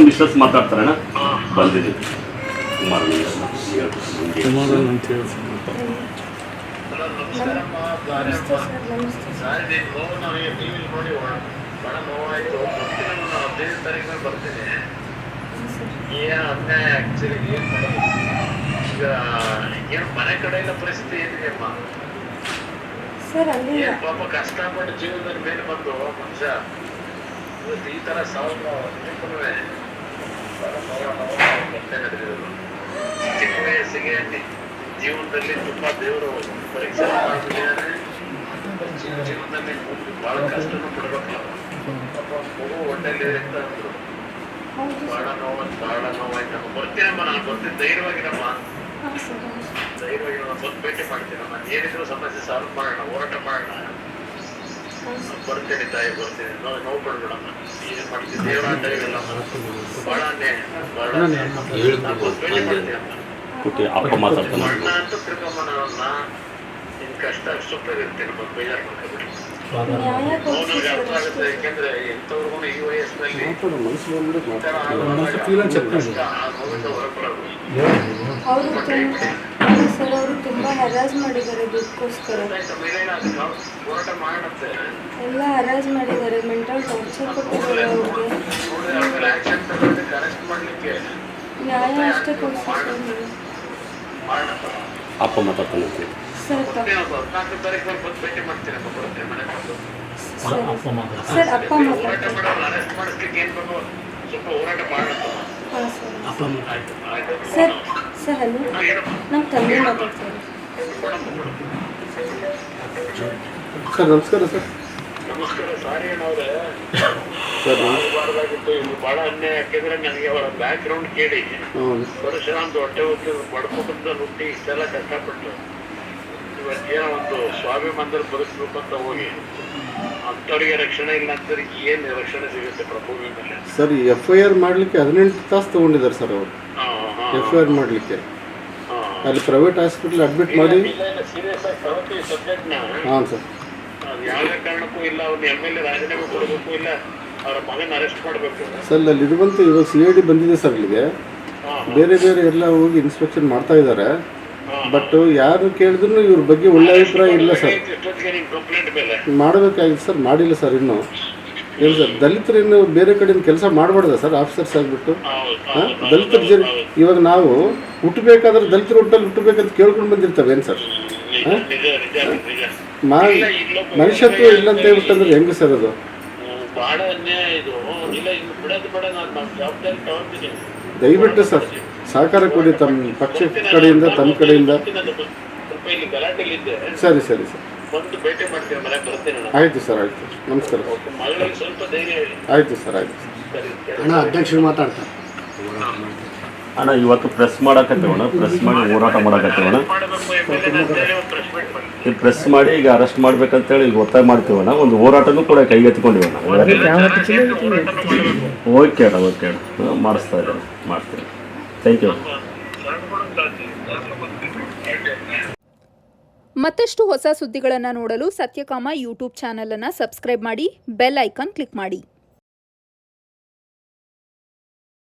Missus ಮಾತಾಡ್ತಾರಣ್ಣ ಬಂದಿದ್ದೀನಿ ಕುಮಾರನ್ ಅಂತ ಹೇಳಿ ಬರ್ತೀನಿ ಏನು ಅನ್ಯಾಯ ಆಕ್ಚುಲಿ ಏನು ಮಾಡೋದು ಈಗ ಏನು ಮನೆ ಕಡೆಯಿಂದ ಪರಿಸ್ಥಿತಿ ಏನಿದೆ ಅಮ್ಮ ಏನು ಪಾಪ ಕಷ್ಟಪಟ್ಟು ಜೀವನದಲ್ಲಿ ಮೇಲೆ ಬಂದು ಮನುಷ್ಯ ಇವತ್ತು ಈ ಥರ ಸಾವಿರ ನಡೆದಿರೋದು ಚಿಕ್ಕ ವಯಸ್ಸಿಗೆ ಜೀವನದಲ್ಲಿ ತುಂಬಾ ದೇವರು ಪರೀಕ್ಷೆ ಮಾಡ್ತಿದ್ದಾರೆ ಜೀವನದಲ್ಲಿ ಬಹಳ ಕಷ್ಟನೂ ಪಡ್ಬೇಕಲ್ಲ ಪಾಪ ಮಗು ಹೊಟ್ಟೆಲಿ ಅಂತ ಅಂದ್ರು ಬಹಳ ನೋವಾಯ್ತು ಬರ್ತೀನಮ್ಮ ನಾನು ಬರ್ತೀನಿ ಧೈರ್ಯವಾಗಿರಮ್ಮ ಬಂದು ಭೇಟಿ ಮಾಡ್ತೀನಮ್ಮ ಏನಿದ್ರು ಸಮಸ್ಯೆ ಸಾಲ್ವ್ ಮಾಡೋಣ ಹೋರಾಟ ಮಾಡೋಣ ಬರ್ತೀನಿ ತಾಯಿ ಬರ್ತೀನಿ ನೋವು ಪಡ್ಬೇಡಮ್ಮ ಏನ್ ಮಾಡ್ತೀನಿ ದೇವರಾಟ ಇರಲ್ಲ ಬಹಳ ಭೇಟಿ ಮಾಡ್ತೀನಮ್ಮ ಅಣ್ಣ ಅಂತ ತಿರ್ಗಮ್ಮ ನಾನನ್ನ ನಿನ್ ಕಷ್ಟ ಸುಪ್ಪರ್ ಇರ್ತೀನಮ್ಮ ಬೇಜಾರು ಮಾಡ್ಕೊಬಿಡಿ ಅರ್ಥ ಆಗುತ್ತೆ ಯಾಕೆಂದ್ರೆ ಎಂತವ್ರಿಗೂ ಈ ವಯಸ್ಸಿನಲ್ಲಿ ಅವರು ತುಂಬಾ ಹರಾಜ್ ಮಾಡಿದ್ದಾರೆ ದುಡ್ಕೋಸ್ಕರ ಎಲ್ಲ ಹರಾಜ್ ಮಾಡಿದ್ದಾರೆ ಮೆಂಟಲ್ ಟಾರ್ಚರ್ ಕೊಟ್ಟಿದ್ದಾರೆ ಅವ್ರಿಗೆ ನ್ಯಾಯ ಅಷ್ಟೇ ಕೊಡ್ತಾರೆ ಅಪ್ಪ ಮಾತಾಡ್ತಾನೆ ಸರ್ ಅಪ್ಪ ಸರ್ ಹಲೋ ನಮ್ಮ ತಂದೆ ಮಾತಾಡ್ತಾರೆ ಸರ್ ನಮಸ್ಕಾರ ಸರ್ ನಮಸ್ಕಾರ ಸಾರಿ ಅಣ್ಣವ್ರೆ ಮಾಡಬಾರ್ದಾಗಿತ್ತು ಇದು ಬಹಳ ಅನ್ಯಾಯ ಯಾಕೆಂದ್ರೆ ನನಗೆ ಅವರ ಬ್ಯಾಕ್ ಗ್ರೌಂಡ್ ಕೇಳಿ ಪರಶುರಾಮ್ ಹೊಟ್ಟೆ ಹೊತ್ತು ಬಡ್ಕೊಂಡ ಹುಟ್ಟಿ ಇಷ್ಟೆಲ್ಲ ಕಷ್ಟಪಟ್ಟು ಇವತ್ತೇನೋ ಒಂದು ಸ್ವಾಭಿಮಾನದಲ್ಲಿ ಬದುಕಬೇಕು ಅಂತ ಹೋಗಿ ಅಂಥವ್ರಿಗೆ ರಕ್ಷಣೆ ಇಲ್ಲ ಅಂತವ್ರೆ ಏನು ರಕ್ಷಣೆ ಸಿಗುತ್ತೆ ಪ್ರಭುವಿನ ಮೇಲೆ ಸರ್ FIR ಮಾಡಲಿಕ್ಕೆ 18 ತಾಸು ತೊಗೊಂಡಿದ್ದಾರೆ ಸರ್ ಅವರು FIR ಮಾಡಲಿಕ್ಕೆ ಅಲ್ಲಿ ಪ್ರೈವೇಟ್ ಹಾಸ್ಪಿಟಲ್ ಅಡ್ಮಿಟ್ ಮಾಡಿ ಸೀರಿಯಸ್ ಆಗಿ ತಗೋತೀವಿ ಸಬ್ಜೆಕ್ಟ್ನ ಹಾಂ ಸರ್ ಅದು ಯಾವುದೇ ಕಾರಣಕ್ಕೂ ಇಲ್ಲ ಅವ್ರನ್ನ MLA ರಾಜೀನಾಮೆ ಕೊಡಬೇಕು ಇಲ್ಲ ಅವರ ಮಗನ ಅರೆಸ್ಟ್ ಮಾಡಬೇಕು ಸರ್ ಅಲ್ಲಿ ಇರುವಂಥ ಇವಾಗ CID ಬಂದಿದೆ ಸರ್ ಇಲ್ಲಿಗೆ ಬೇರೆ ಬೇರೆ ಎಲ್ಲ ಹೋಗಿ ಇನ್ಸ್ಪೆಕ್ಷನ್ ಮಾಡ್ತಾ ಇದ್ದಾರೆ ಬಟ್ ಯಾರು ಕೇಳಿದ್ರು ಇವ್ರ ಬಗ್ಗೆ ಒಳ್ಳೆ ಅಭಿಪ್ರಾಯ ಇಲ್ಲ ಸರ್ ಮಾಡಬೇಕಾಗಿತ್ತು ಸರ್ ಮಾಡಿಲ್ಲ ಸರ್ ಇನ್ನೂ ಏನು ಸರ್ ದಲಿತರು ಇನ್ನು ಬೇರೆ ಕಡೆಯಿಂದ ಕೆಲಸ ಮಾಡಬಾರ್ದ ಸರ್ ಆಫೀಸರ್ಸ್ ಆಗಿಬಿಟ್ಟು ಹಾಂ ದಲಿತರ ಇವಾಗ ನಾವು ಹುಟ್ಟಬೇಕಾದ್ರೆ ದಲಿತರು ಹುಟ್ಟಲ್ಲಿ ಹುಟ್ಟಬೇಕಂತ ಕೇಳ್ಕೊಂಡು ಬಂದಿರ್ತವೆ ಏನು ಸರ್ ಹಾಂ ಮನುಷ್ಯತ್ವ ಇಲ್ಲ ಅಂತ ಹೇಳ್ಬಿಟ್ಟಂದ್ರೆ ಹೆಂಗೆ ಸರ್ ಅದು ಬಹಳ ಅನ್ಯಾಯ ಇದು ಇಲ್ಲ ಇನ್ನು ಬಿಡೋದು ಬೇಡ ನಾನು ಜವಾಬ್ದಾರಿ ತಗೊಂತೀನಿ ದಯವಿಟ್ಟು ಸರ್ ಸಹಕಾರ ಕೊಡಿ ತಮ್ಮ ಪಕ್ಷ ಕಡೆಯಿಂದ ತಮ್ಮ ಕಡೆಯಿಂದ ಇಲ್ಲಿ ಗಲಾಟೆಲಿದ್ದೆ ಸರಿ ಸರಿ ಸರ್ ಬಂದು ಭೇಟಿ ಮಾಡ್ತೀನಿ ಮನೆಗೆ ಬರ್ತೀನಿ ಆಯಿತು ಸರ್ ಆಯಿತು ನಮಸ್ಕಾರ ಮಗಳಿಗೆ ಸ್ವಲ್ಪ ಧೈರ್ಯ ಹೇಳಿ ಆಯಿತು ಸರ್ ಆಯಿತು ಸರಿ ಅಣ್ಣ ಅಧ್ಯಕ್ಷರು ಮಾತಾಡ್ತಾರೆ ಅಣ್ಣ ಇವತ್ತು ಪ್ರೆಸ್ ಮಾಡಕತ್ತೇವಣ್ಣ ಪ್ರೆಸ್ ಮಾಡಿ ಹೋರಾಟ ಮಾಡಕತ್ತೇವಣ್ಣ ಮಾಡಬೇಕು MLA ಅಂತೇಳಿ ಒಂದು ಪ್ರೆಸ್ ಮೀಟ್ ಮಾಡಿ ಈಗ ಪ್ರೆಸ್ ಮಾಡಿ ಈಗ ಅರೆಸ್ಟ್ ಮಾಡ್ಬೇಕಂತೇಳಿ ಈಗ ಒತ್ತಾಯ ಮಾಡ್ತೀವಣ್ಣ ಒಂದು ಹೋರಾಟನೂ ಕೂಡ ಕೈಗೆತ್ತಿಕೊಂಡಿವಣ್ಣ ಓಕೆ ಅಣ್ಣ ಓಕೆ ಅಣ್ಣ ಮಾಡಿಸ್ತಾ ಇದ್ದಾನೆ ಮಾಡ್ತೀನಿ ಥ್ಯಾಂಕ್ ಯು ಮತ್ತಷ್ಟು ಹೊಸ ಸುದ್ದಿಗಳನ್ನು ನೋಡಲು ಸತ್ಯಕಾಮ ಯೂಟ್ಯೂಬ್ ಚಾನಲನ್ನು ಸಬ್ಸ್ಕ್ರೈಬ್ ಮಾಡಿ ಬೆಲ್ ಐಕಾನ್ ಕ್ಲಿಕ್ ಮಾಡಿ.